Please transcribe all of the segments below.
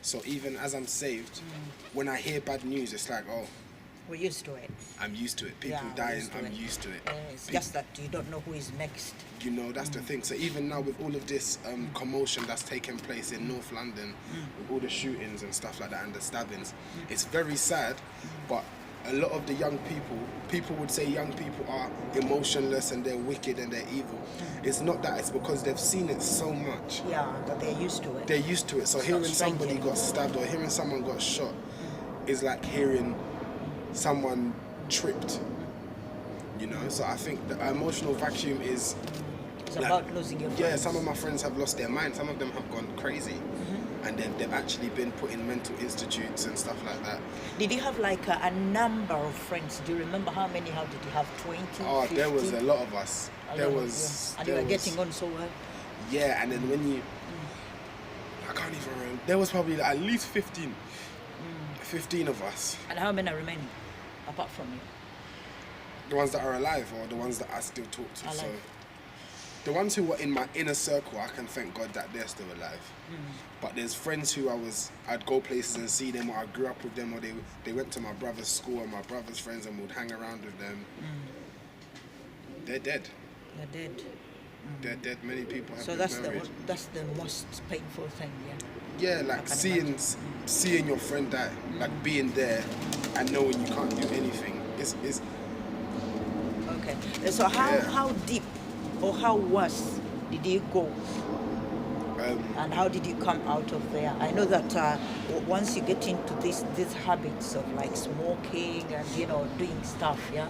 So even as I'm saved, when I hear bad news, it's like, oh, We're used to it. I'm used to it. People Yeah, we're dying, used to I'm it. used to it. It's just that you don't know who is next. You know, that's the thing. So even now with all of this commotion that's taking place in North London, with all the shootings and stuff like that and the stabbings, it's very sad, but a lot of the young people would say young people are emotionless and they're wicked and they're evil. It's not that, it's because they've seen it so much. Yeah, that they're used to it. They're used to it. So It's hearing not strange somebody anymore. got stabbed or hearing someone got shot is like hearing someone tripped. You know, so I think the emotional vacuum is It's like, about losing your friends. yeah, some of my friends have lost their mind. Some of them have gone crazy, and they've actually been put in mental institutes and stuff like that. Did you have like a number of friends? Do you remember how many? How did you have? 20? Oh, 50? there was a lot of us. A There lot of was, them. And there you were was- getting on so well. Yeah, and then when you, I can't even remember. There was probably like at least 15, 15 of us. And how many are remaining apart from you? The ones that are alive or the ones that I still talk to. So Alive. the ones who were in my inner circle, I can thank God that they're still alive. But there's friends who I'd go places and see them, or I grew up with them, or they went to my brother's school and my brother's friends and would hang around with them. They're dead. They're dead. They're dead. Many people have So been buried. that's the most painful thing, yeah. Yeah, I like can seeing your friend die, like being there and knowing you can't do anything. It's Okay. So how Yeah. how deep or how worse did you go? And how did you come out of there? I know that once you get into these habits of like smoking and doing stuff, Yeah.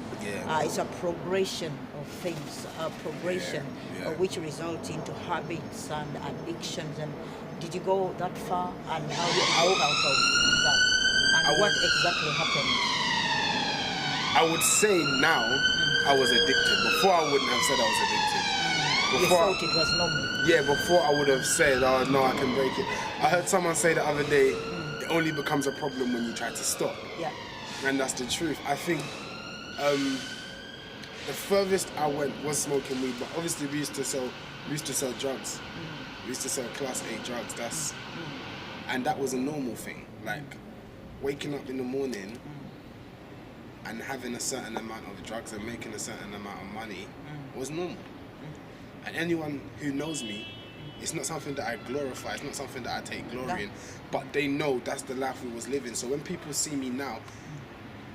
it's a progression of things, a progression Yeah. which results into habits and addictions. And did you go that far? And how did you get out of that? And I what went- exactly happened? I would say now I was addicted. Before I wouldn't have said I was addicted. You Before thought it was normal. Yeah, before I would have said, oh no, I can break it. I heard someone say the other day, it only becomes a problem when you try to stop. Yeah. And that's the truth. I think the furthest I went was smoking weed, but obviously we used to sell drugs. We used to sell class A drugs. And that was a normal thing. Like waking up in the morning and having a certain amount of drugs and making a certain amount of money was normal. And anyone who knows me, it's not something that I glorify, it's not something that I take glory in, but they know that's the life we was living. So when people see me now,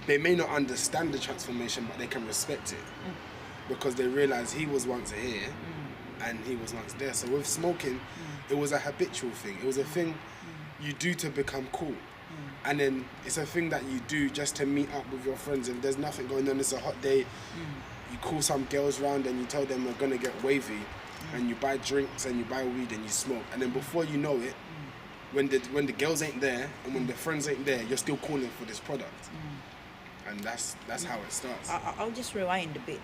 they may not understand the transformation, but they can respect it because they realize he was once here and he was once there. So with smoking, it was a habitual thing. It was a thing you do to become cool. And then it's a thing that you do just to meet up with your friends. If there's nothing going on, it's a hot day, you call some girls round and you tell them we're gonna get wavy, and you buy drinks and you buy weed and you smoke. And then before you know it, when the girls ain't there and when the friends ain't there, you're still calling for this product. And that's how it starts. I'll just rewind a bit.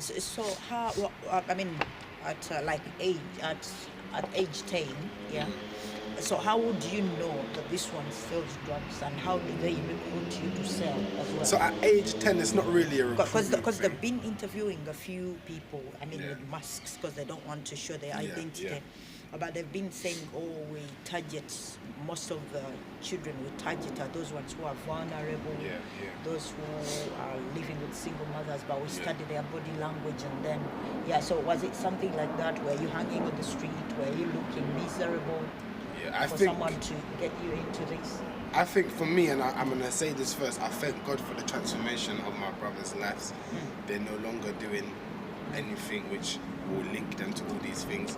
So how? I mean, at like at age 10, yeah. So how would you know that this one sells drugs, and how do they recruit you to sell as well? So at age 10, it's not really a recruitment Because thing. they've been interviewing a few people, I mean, Yeah. with masks, because they don't want to show their Yeah, identity. yeah. But they've been saying, we target, most of the children we target are those ones who are vulnerable, Yeah, yeah. those who are living with single mothers, but we Yeah. study their body language. And then, so was it something like that? Were you hanging on the street? Were you looking miserable Yeah, I for think someone to get you into this? I think for me, and I'm going to say this first, I thank God for the transformation of my brothers' lives. They're no longer doing anything which will link them to all these things.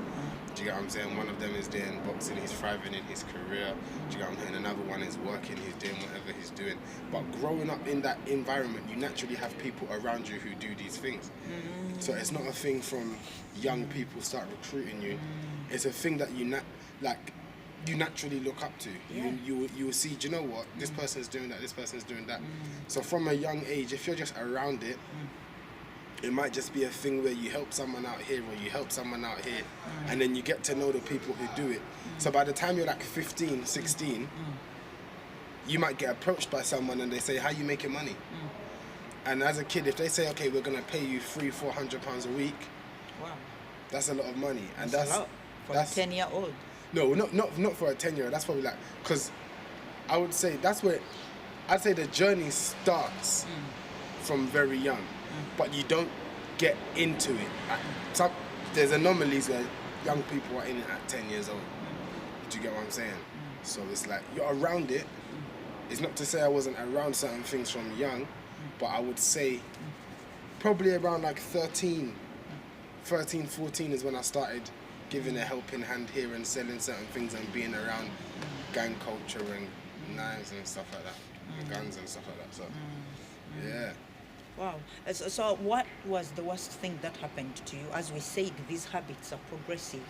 Do you get what I'm saying? One of them is doing boxing, he's thriving in his career. Do you get what I'm saying? Another one is working, he's doing whatever he's doing. But growing up in that environment, you naturally have people around you who do these things. So it's not a thing from young people start recruiting you. It's a thing that you naturally look up to. Yeah. You will see, do you know what? This person's doing that, this person's doing that. So from a young age, if you're just around it, it might just be a thing where you help someone out here or you help someone out here, and then you get to know the people who do it. So by the time you're like 15, 16, you might get approached by someone and they say, how you making money? And as a kid, if they say, okay, we're going to pay you £300-400 a week, Wow. that's a lot of money. And That's a lot for a 10-year-old. No, not for a 10-year-old. That's probably like, because I would say that's where I'd say the journey starts from very young, but you don't get into it. There's anomalies where young people are in it at 10 years old. Do you get what I'm saying? So it's like you're around it. It's not to say I wasn't around certain things from young, but I would say probably around like 13, 14 is when I started giving a helping hand here and selling certain things and being around gang culture and knives and stuff like that, and guns and stuff like that. So, yeah. Wow. So what was the worst thing that happened to you? As we said, these habits are progressive,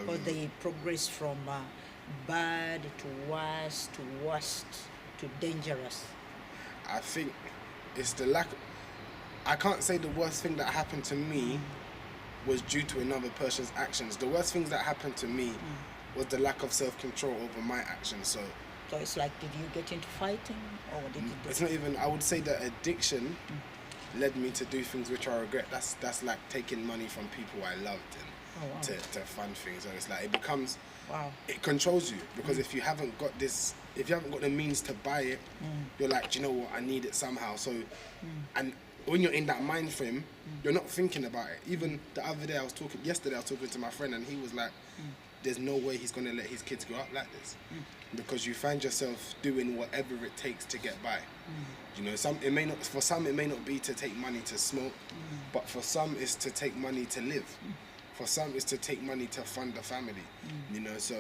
or they progress from bad to worst to dangerous. I think it's the lack. I can't say the worst thing that happened to me was due to another person's actions. The worst things that happened to me was the lack of self-control over my actions. So it's like, did you get into fighting, or did you? It's not even. I would say that addiction led me to do things which I regret. That's like taking money from people I loved and to fund things. So it's like it becomes. Wow. It controls you because if you haven't got the means to buy it, you're like, do you know what? I need it somehow. So, and when you're in that mind frame, you're not thinking about it. Even the other day, yesterday I was talking to my friend, and he was like, there's no way he's gonna let his kids grow up like this, because you find yourself doing whatever it takes to get by. You know, for some it may not be to take money to smoke, but for some it's to take money to live. For some it's to take money to fund the family. You know, so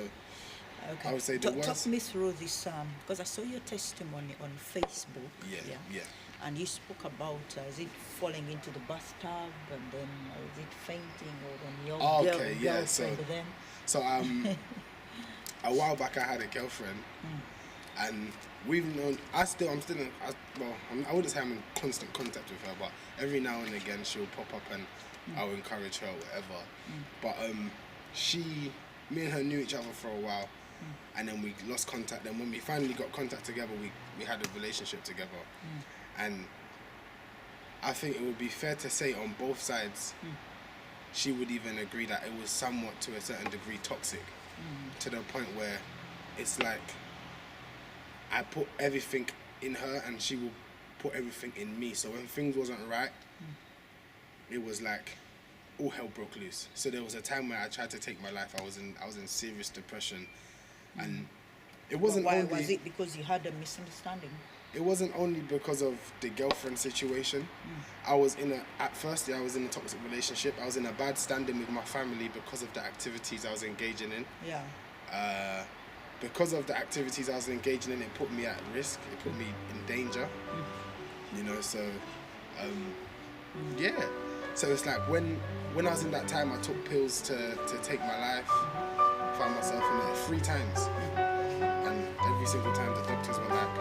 I would say the worst. Talk me through this, because I saw your testimony on Facebook. Yeah. And you spoke about, is it falling into the bathtub, and then is it fainting, or then your girlfriend then? So a while back I had a girlfriend, and we've known. I wouldn't say I'm in constant contact with her, but every now and again she'll pop up and I'll encourage her, or whatever. But me and her knew each other for a while, and then we lost contact. Then when we finally got contact together, we had a relationship together. And I think it would be fair to say on both sides, she would even agree that it was somewhat, to a certain degree, toxic, to the point where it's like I put everything in her and she will put everything in me. So when things wasn't right, it was like all hell broke loose. So there was a time where I tried to take my life. I was in serious depression, and it wasn't Why only. Was it because you had a misunderstanding? It wasn't only because of the girlfriend situation. At first I was in a toxic relationship. I was in a bad standing with my family because of the activities I was engaging in. Yeah. Because of the activities I was engaging in, it put me at risk. It put me in danger. You know, so yeah. So it's like when I was in that time, I took pills to take my life. Found myself in it 3 times, and every single time the doctors were like,